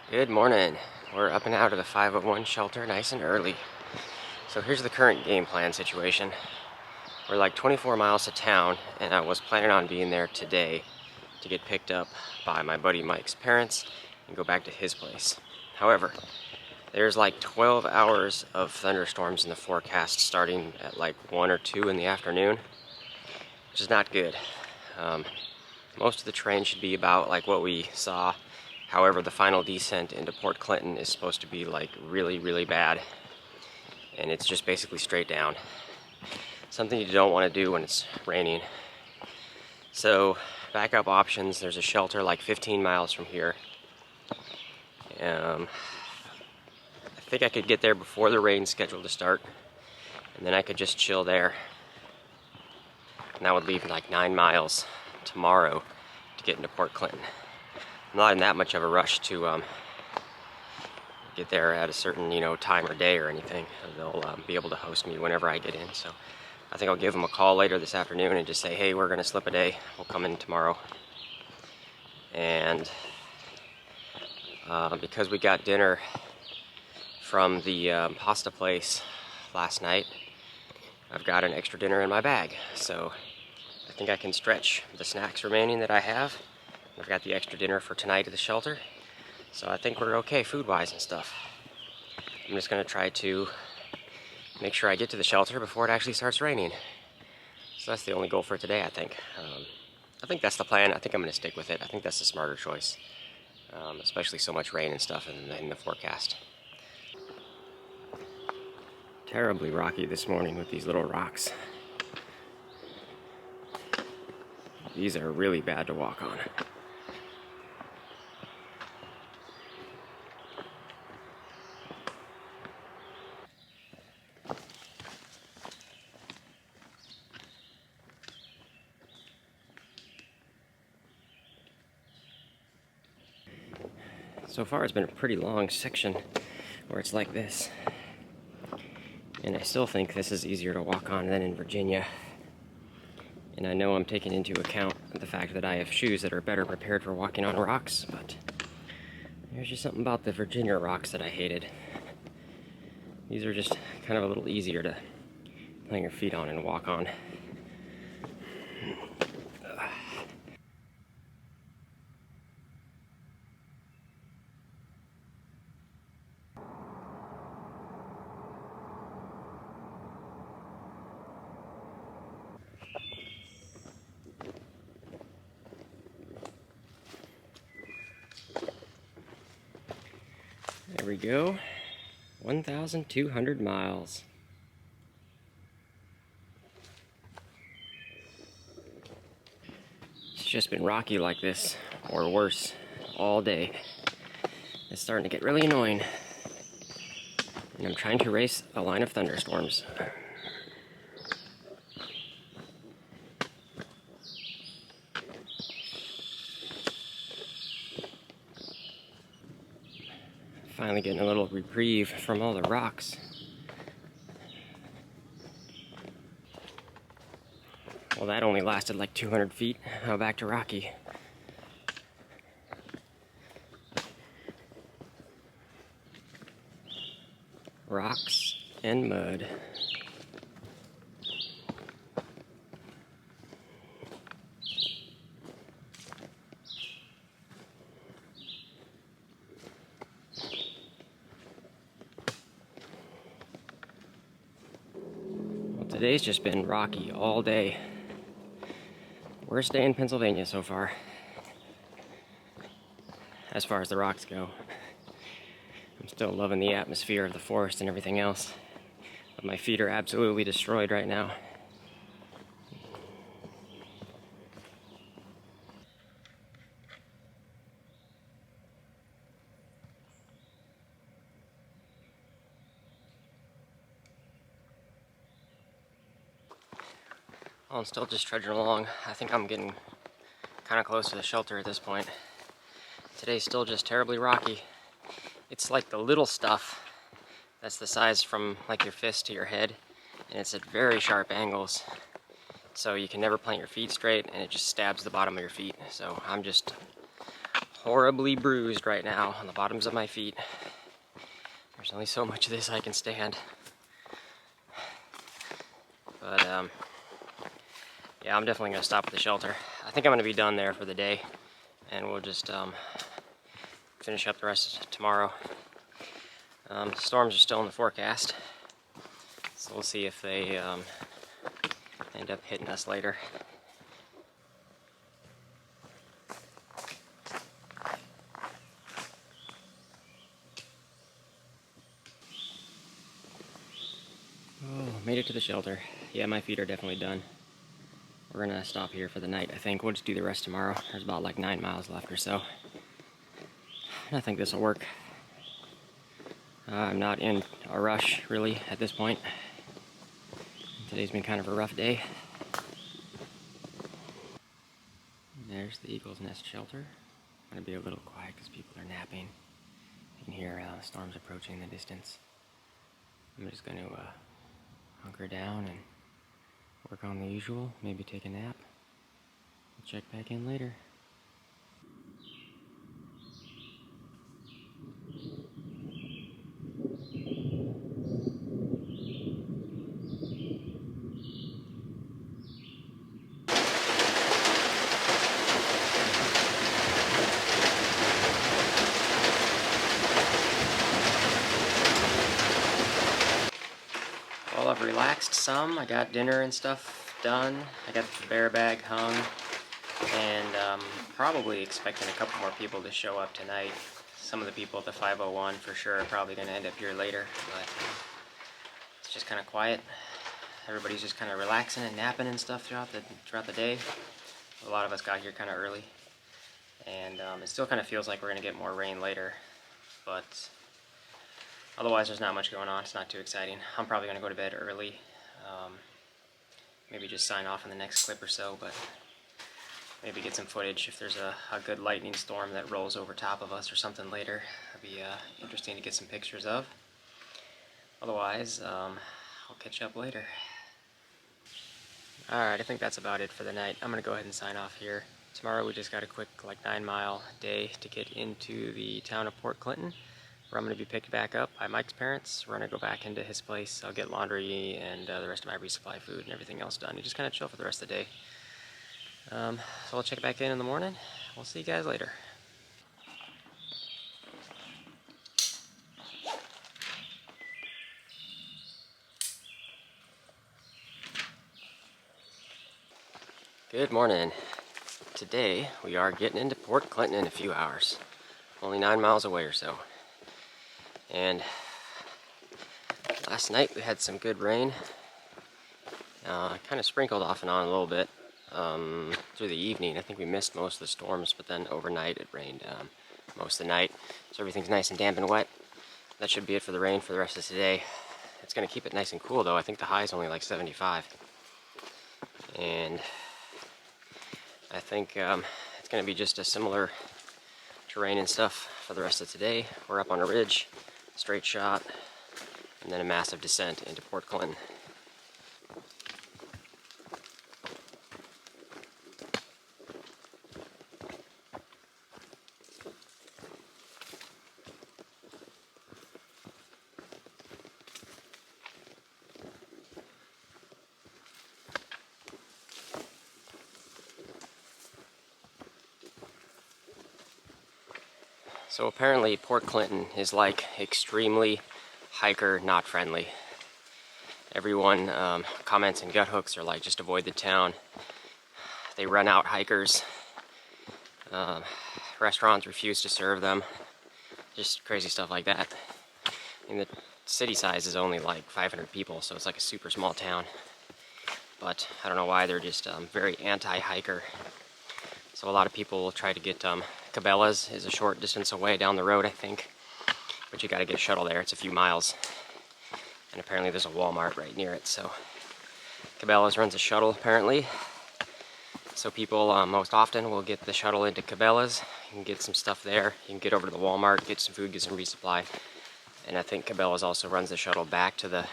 Good morning. We're up and out of the 501 shelter nice and early. So here's the current game plan situation. We're like 24 miles to town, and I was planning on being there today to get picked up by my buddy Mike's parents and go back to his place. However, there's like 12 hours of thunderstorms in the forecast starting at like 1 or 2 in the afternoon, which is not good. Most of the terrain should be about like what we saw. However, the final descent into Port Clinton is supposed to be like really, really bad. And it's just basically straight down. Something you don't want to do when it's raining. So, backup options, there's a shelter like 15 miles from here. I think I could get there before the rain's scheduled to start. And then I could just chill there. And that would leave like 9 miles tomorrow to get into Port Clinton. I'm not in that much of a rush to get there at a certain, time or day or anything. They'll be able to host me whenever I get in. So I think I'll give them a call later this afternoon and just say, hey, we're going to slip a day. We'll come in tomorrow. And because we got dinner from the pasta place last night, I've got an extra dinner in my bag. So I think I can stretch the snacks remaining that I have. I've got the extra dinner for tonight at the shelter. So I think we're okay food-wise and stuff. I'm just going to try to make sure I get to the shelter before it actually starts raining. So that's the only goal for today, I think. I think that's the plan. I think I'm going to stick with it. I think that's the smarter choice. Especially so much rain and stuff in the forecast. Terribly rocky this morning with these little rocks. These are really bad to walk on. So far it's been a pretty long section where it's like this. And I still think this is easier to walk on than in Virginia. And I know I'm taking into account the fact that I have shoes that are better prepared for walking on rocks, but there's just something about the Virginia rocks that I hated. These are just kind of a little easier to plant your feet on and walk on. There we go. 1,200 miles. It's just been rocky like this, or worse, all day. It's starting to get really annoying. And I'm trying to race a line of thunderstorms. Finally getting a little reprieve from all the rocks. Well, that only lasted like 200 feet. Now back to rocky. Rocks and mud. Today's just been rocky all day. Worst day in Pennsylvania so far, as far as the rocks go. I'm still loving the atmosphere of the forest and everything else, but my feet are absolutely destroyed right now. Well, I'm still just trudging along. I think I'm getting kind of close to the shelter at this point. Today's still just terribly rocky. It's like the little stuff that's the size from like your fist to your head, and it's at very sharp angles. So you can never plant your feet straight, and it just stabs the bottom of your feet. So I'm just horribly bruised right now on the bottoms of my feet. There's only so much of this I can stand. But yeah, I'm definitely gonna stop at the shelter. I think I'm gonna be done there for the day, and we'll just finish up the rest of tomorrow. Storms are still in the forecast, so we'll see if they end up hitting us later. Oh, made it to the shelter. Yeah, my feet are definitely done. We're gonna stop here for the night, I think. We'll just do the rest tomorrow. There's about like 9 miles left or so. I think this will work. I'm not in a rush, really, at this point. Today's been kind of a rough day. There's the Eagle's Nest shelter. I'm gonna be a little quiet because people are napping. You can hear storms approaching in the distance. I'm just gonna hunker down and work on the usual, maybe take a nap. I'll check back in later. Well, I've relaxed some. I got dinner and stuff done. I got the bear bag hung, and probably expecting a couple more people to show up tonight. Some of the people at the 501 for sure are probably going to end up here later, but it's just kind of quiet. Everybody's just kind of relaxing and napping and stuff throughout the day. A lot of us got here kind of early, and it still kind of feels like we're going to get more rain later, but otherwise there's not much going on. It's not too exciting. I'm probably going to go to bed early, maybe just sign off in the next clip or so, but maybe get some footage if there's a good lightning storm that rolls over top of us or something later. That'd be interesting to get some pictures of. Otherwise, I'll catch up later. Alright, I think that's about it for the night. I'm going to go ahead and sign off here. Tomorrow we just got a quick 9-mile day to get into the town of Port Clinton, where I'm going to be picked back up by Mike's parents. We're going to go back into his place. I'll get laundry and the rest of my resupply food and everything else done. And just kind of chill for the rest of the day. So I'll check back in the morning. We'll see you guys later. Good morning. Today we are getting into Port Clinton in a few hours. Only 9 miles away or so. And last night we had some good rain. Kind of sprinkled off and on a little bit through the evening. I think we missed most of the storms, but then overnight it rained most of the night. So everything's nice and damp and wet. That should be it for the rain for the rest of today. It's going to keep it nice and cool though. I think the high is only like 75. And I think it's going to be just a similar terrain and stuff for the rest of today. We're up on a ridge, straight shot, and then a massive descent into Port Clinton. So apparently Port Clinton is like extremely hiker not friendly. Everyone comments and gut hooks are like, just avoid the town. They run out hikers. Restaurants refuse to serve them. Just crazy stuff like that. And the city size is only like 500 people, so it's like a super small town. But I don't know why, they're just very anti-hiker. So a lot of people will try to get Cabela's is a short distance away down the road, I think. But you gotta get a shuttle there, it's a few miles. And apparently there's a Walmart right near it, so Cabela's runs a shuttle apparently. So people most often will get the shuttle into Cabela's. You can get some stuff there. You can get over to the Walmart, get some food, get some resupply. And I think Cabela's also runs the shuttle back to the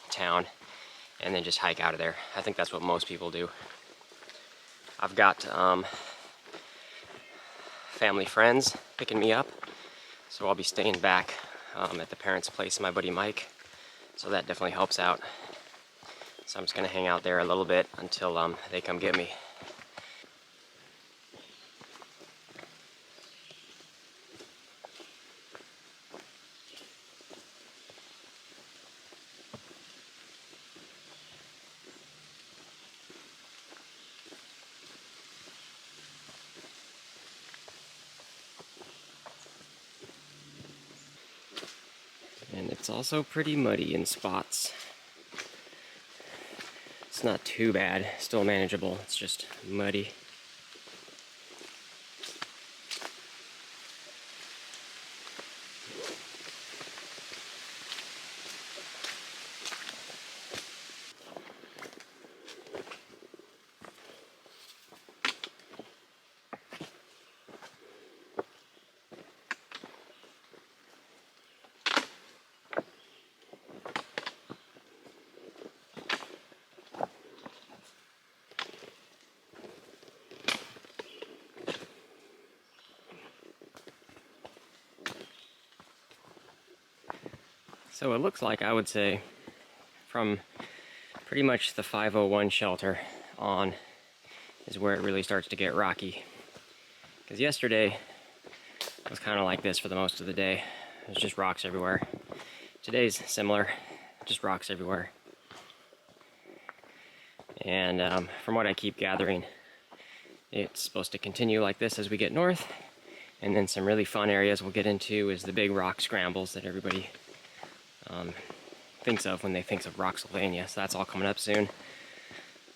town and then just hike out of there. I think that's what most people do. I've got family friends picking me up. So I'll be staying back at the parents' place, my buddy Mike. So that definitely helps out. So I'm just gonna hang out there a little bit until they come get me. And it's also pretty muddy in spots. It's not too bad, still manageable, it's just muddy. So it looks like, I would say, from pretty much the 501 shelter on is where it really starts to get rocky. Because yesterday it was kind of like this for the most of the day. There's just rocks everywhere. Today's similar, just rocks everywhere. And from what I keep gathering, it's supposed to continue like this as we get north. And then some really fun areas we'll get into is the big rock scrambles that everybody thinks of when they think of Rocksylvania. So that's all coming up soon.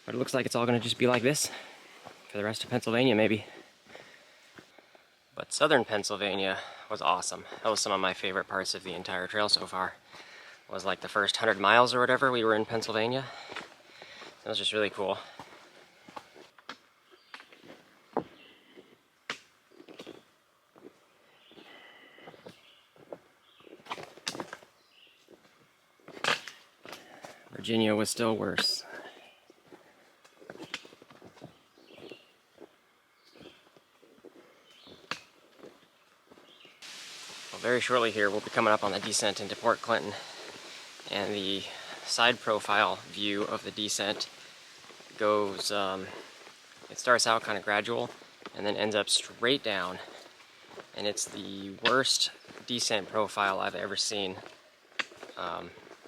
But it looks like it's all going to just be like this for the rest of Pennsylvania, maybe. But southern Pennsylvania was awesome. That was some of my favorite parts of the entire trail so far. It was like the first 100 miles or whatever we were in Pennsylvania. It was just really cool. Virginia was still worse. Well, very shortly here we'll be coming up on the descent into Port Clinton, and the side profile view of the descent goes, it starts out kind of gradual and then ends up straight down, and it's the worst descent profile I've ever seen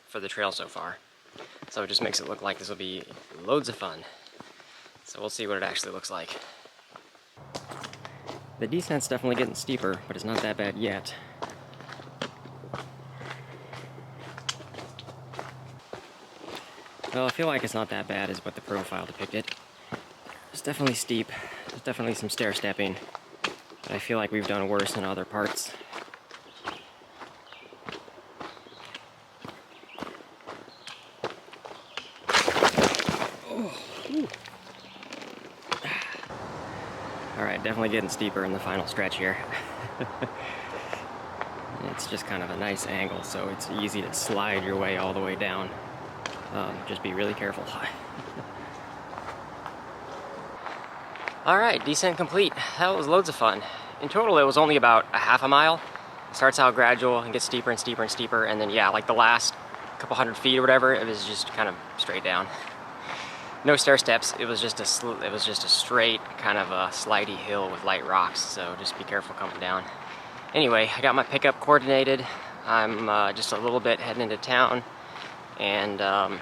for the trail so far. So it just makes it look like this will be loads of fun. So we'll see what it actually looks like. The descent's definitely getting steeper, but it's not that bad yet. Well, I feel like it's not that bad is what the profile depicted. It's definitely steep. There's definitely some stair stepping. But I feel like we've done worse in other parts. Alright, definitely getting steeper in the final stretch here. It's just kind of a nice angle, so it's easy to slide your way all the way down. Just be really careful. Alright, descent complete. That was loads of fun. In total, it was only about a half a mile. It starts out gradual and gets steeper and steeper and steeper, and then yeah, like the last couple 100 feet or whatever, it was just kind of straight down. No stair steps. It was just a straight kind of a slidey hill with light rocks. So just be careful coming down. Anyway, I got my pickup coordinated. I'm just a little bit heading into town, and I'm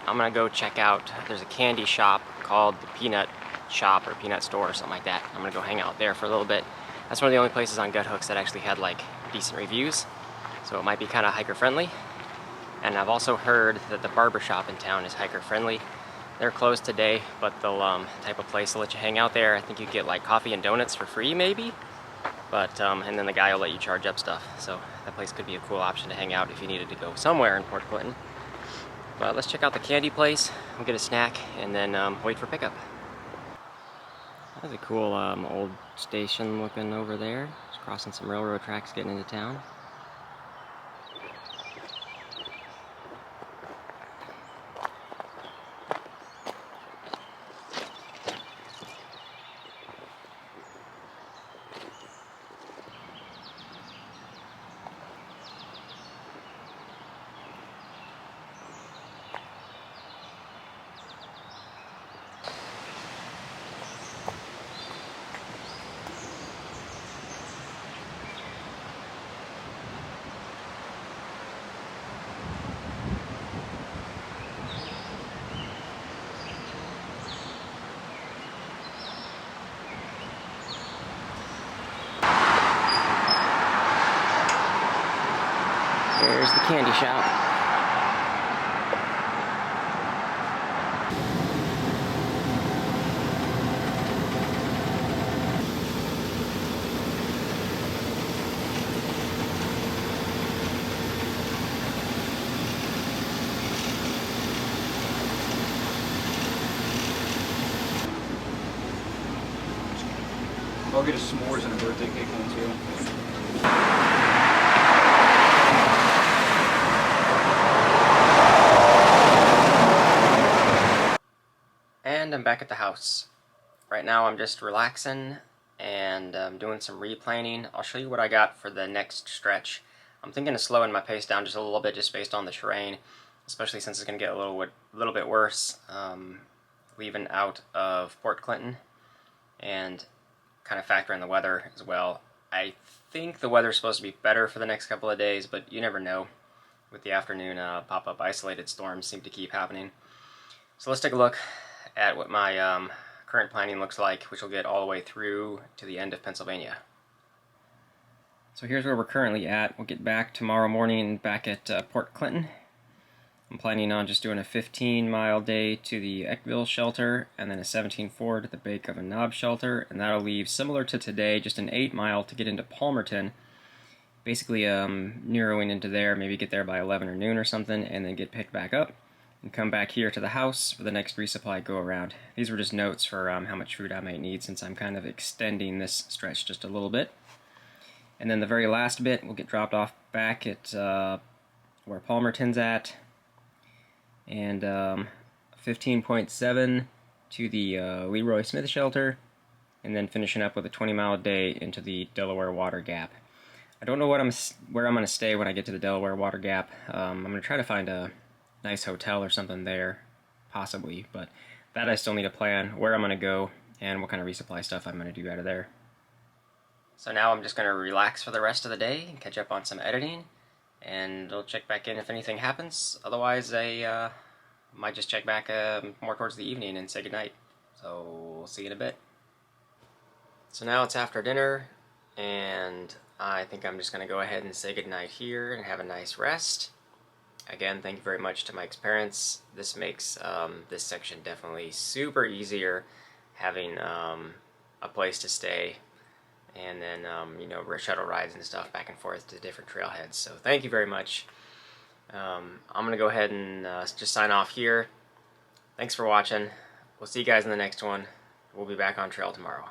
gonna go check out. There's a candy shop called the Peanut Shop or Peanut Store or something like that. I'm gonna go hang out there for a little bit. That's one of the only places on Gut Hooks that actually had like decent reviews, so it might be kind of hiker friendly. And I've also heard that the barber shop in town is hiker friendly. They're closed today, but they'll type of place to let you hang out there. I think you get like coffee and donuts for free, maybe. But and then the guy will let you charge up stuff. So that place could be a cool option to hang out if you needed to go somewhere in Port Clinton. But let's check out the candy place. We'll get a snack and then wait for pickup. That's a cool old station looking over there. Just crossing some railroad tracks, getting into town. There's the candy shop. I'll get a s'mores and a birthday cake one too. And I'm back at the house. Right now I'm just relaxing and doing some replanning. I'll show you what I got for the next stretch. I'm thinking of slowing my pace down just a little bit just based on the terrain, especially since it's going to get a little bit worse leaving out of Port Clinton, and kind of factor in the weather as well. I think the weather's supposed to be better for the next couple of days, but you never know. With the afternoon pop-up isolated storms seem to keep happening. So let's take a look at what my current planning looks like, which will get all the way through to the end of Pennsylvania. So here's where we're currently at. We'll get back tomorrow morning back at Port Clinton. I'm planning on just doing a 15-mile day to the Eckville shelter and then a 17-4 to the Bake of a Knob shelter, and that'll leave, similar to today, just an 8-mile to get into Palmerton. Basically narrowing into there, maybe get there by 11 or noon or something, and then get picked back up and come back here to the house for the next resupply go-around. These were just notes for how much food I might need, since I'm kind of extending this stretch just a little bit. And then the very last bit will get dropped off back at where Palmerton's at, and 15.7 to the Leroy Smith shelter, and then finishing up with a 20-mile day into the Delaware Water Gap. I don't know where I'm going to stay when I get to the Delaware Water Gap. I'm going to try to find a nice hotel or something there, possibly, but that I still need to plan where I'm going to go and what kind of resupply stuff I'm going to do out of there. So now I'm just going to relax for the rest of the day and catch up on some editing, and I'll check back in if anything happens. Otherwise, I might just check back more towards the evening and say goodnight. So we'll see you in a bit. So now it's after dinner, and I think I'm just going to go ahead and say goodnight here and have a nice rest. Again, thank you very much to Mike's parents. This makes this section definitely super easier, having a place to stay, and then you know, shuttle rides and stuff back and forth to different trailheads. So thank you very much. I'm going to go ahead and just sign off here. Thanks for watching. We'll see you guys in the next one. We'll be back on trail tomorrow.